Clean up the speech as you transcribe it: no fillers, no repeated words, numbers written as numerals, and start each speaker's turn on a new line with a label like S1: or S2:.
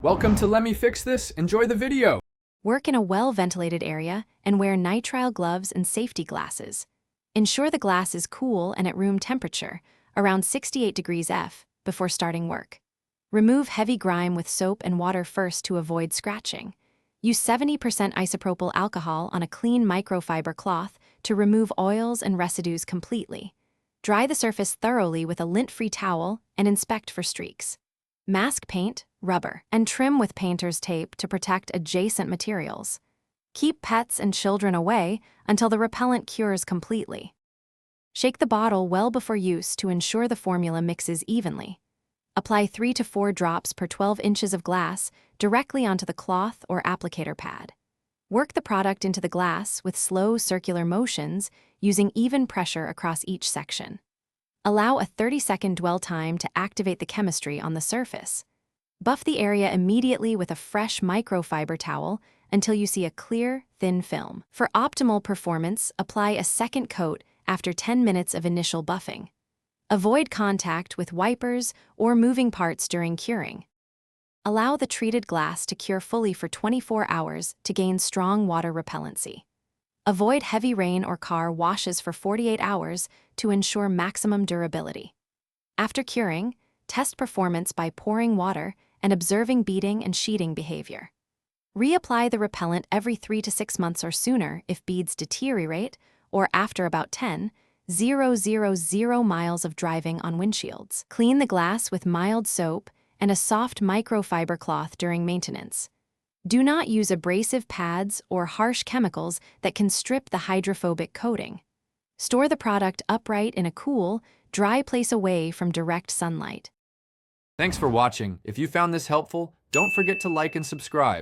S1: Welcome to Let Me Fix This. Enjoy the video.
S2: Work in a well-ventilated area and wear nitrile gloves and safety glasses. Ensure the glass is cool and at room temperature, around 68 degrees F, before starting work. Remove heavy grime with soap and water first to avoid scratching. Use 70% isopropyl alcohol on a clean microfiber cloth to remove oils and residues completely. Dry the surface thoroughly with a lint-free towel and inspect for streaks. Mask paint, rubber, and trim with painter's tape to protect adjacent materials. Keep pets and children away until the repellent cures completely. Shake the bottle well before use to ensure the formula mixes evenly. Apply 3 to 4 drops per 12 inches of glass directly onto the cloth or applicator pad. Work the product into the glass with slow circular motions using even pressure across each section. Allow a 30-second dwell time to activate the chemistry on the surface. Buff the area immediately with a fresh microfiber towel until you see a clear, thin film. For optimal performance, apply a second coat after 10 minutes of initial buffing. Avoid contact with wipers or moving parts during curing. Allow the treated glass to cure fully for 24 hours to gain strong water repellency. Avoid heavy rain or car washes for 48 hours to ensure maximum durability. After curing, test performance by pouring water and observing beading and sheeting behavior. Reapply the repellent every 3 to 6 months or sooner if beads deteriorate or after about 10,000 miles of driving on windshields. Clean the glass with mild soap and a soft microfiber cloth during maintenance. Do not use abrasive pads or harsh chemicals that can strip the hydrophobic coating. Store the product upright in a cool, dry place away from direct sunlight.
S1: Thanks for watching. If you found this helpful, don't forget to like and subscribe.